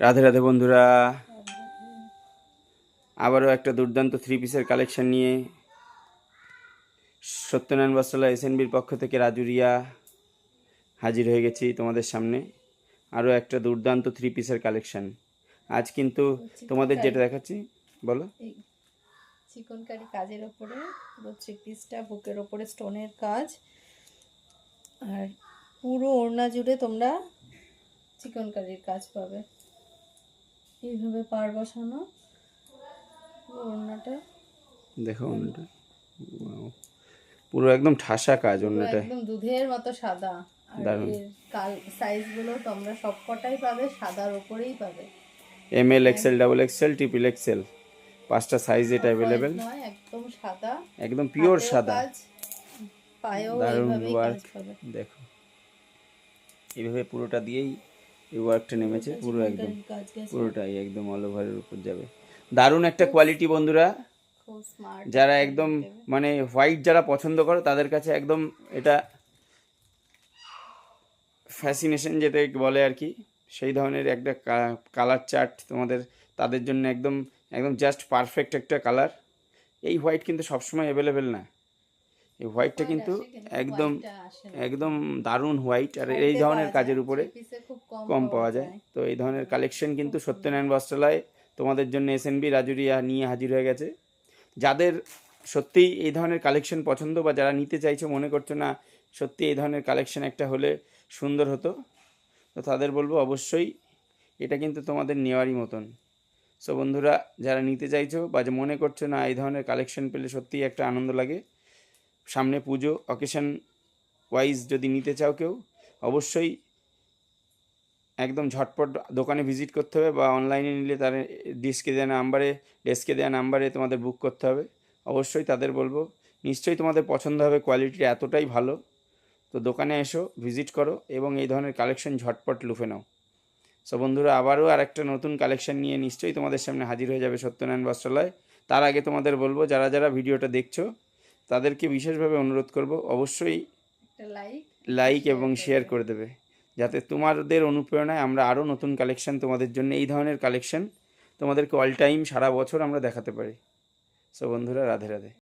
রাধে রাধে বন্ধুরা, আবারও একটা দুর্দান্ত থ্রি পিসের কালেকশন নিয়ে সত্যনারায়ণ বস্ত্রালয় এসএনবির পক্ষ থেকে রাজুরিয়া হাজির হয়ে গেছি তোমাদের সামনে। আরও একটা দুর্দান্ত থ্রি পিসের কালেকশন আজ কিন্তু তোমাদের যেটা দেখাচ্ছি। বলো। চিকনকারি কাজের ওপরে পুরো থ্রি পিসটা বুকের ওপরে স্টোনের কাজ, আর পুরো ওড়না জুড়ে তোমরা চিকনকারির কাজ পাবে। এইভাবে পাড় বসানো ওড়নাটা দেখো ওড়নাটা পুরো একদম ঠাসা কাজ, ওড়নাটা একদম দুধের মতো সাদা। আর দারুণ। এর সাইজগুলো তোমরা সবকটাই পাবে সাদার ওপরেই পাবে। M L, XL, double XL, triple XL, 5টা সাইজ এটা অ্যাভেলেবেল। একদম সাদা, একদম পিওর সাদা। পায়েও দারুণ এইভাবেই ওয়ার্ক। কাজ পাবে। দেখো এইভাবে পুরোটা দিয়েই এই ওয়ার্কটা নেমেছে, পুরো একদম পুরোটাই একদম অল ওভারের উপর যাবে। দারুণ একটা কোয়ালিটি বন্ধুরা। খুব স্মার্ট, যারা একদম মানে হোয়াইট যারা পছন্দ করো তাদের কাছে একদম এটা ফ্যাসিনেশন যেটা বলে আর কি, সেই ধরনের একটা কালার চার্ট তোমাদের, তাদের জন্য একদম একদম জাস্ট পারফেক্ট একটা কালার। এই হোয়াইট কিন্তু সবসময় অ্যাভেলেবেল না, এই হোয়াইটটা কিন্তু একদম একদম দারুণ হোয়াইট, আর এই ধরনের কাজের উপরে কম পাওয়া যায়। তো এই ধরনের কালেকশন কিন্তু সত্যনারায়ণ বস্ত্রালয় তোমাদের জন্য এসএনবি রাজুরিয়া নিয়ে হাজির হয়ে গেছে। যাদের সত্যিই এই ধরনের কালেকশন পছন্দ বা যারা নিতে চাইছো, মনে করছো না সত্যি এই ধরনের কালেকশন একটা হলে সুন্দর হতো, তো তাদের বলবো অবশ্যই এটা কিন্তু তোমাদের নেওয়ারই মতন। সো বন্ধুরা, যারা নিতে চাইছো বা যে মনে করছো না এই ধরনের কালেকশন পেলে সত্যিই একটা আনন্দ লাগে, সামনে পুজো অকেশন ওয়াইজ যদি নিতে চাও কেউ, অবশ্যই একদম ঝটপট দোকানে ভিজিট করতে হবে, বা অনলাইনে নিলে তার ডেস্কে দেওয়া নাম্বারে তোমাদের বুক করতে হবে। অবশ্যই তাদের বলবো নিশ্চয়ই তোমাদের পছন্দ হবে, কোয়ালিটি এতটাই ভালো। তো দোকানে এসো, ভিজিট করো এবং এই ধরনের কালেকশন ঝটপট লুফে নাও। সো বন্ধুরা, আবারও আর একটা নতুন কালেকশন নিয়ে নিশ্চয়ই তোমাদের সামনে হাজির হয়ে যাবে সত্যনারায়ণ বস্ত্রালয়। তার আগে তোমাদের বলবো, যারা যারা ভিডিওটা দেখছো তাদেরকে বিশেষভাবে অনুরোধ করব অবশ্যই লাইক এবং শেয়ার করে দেবে, যাতে তোমাদের অনুপ্রেরণায় আমরা আরও নতুন কালেকশন তোমাদের জন্য, এই ধরনের কালেকশন তোমাদেরকে অল টাইম সারা বছর আমরা দেখাতে পারি। সো বন্ধুরা, রাধে রাধে।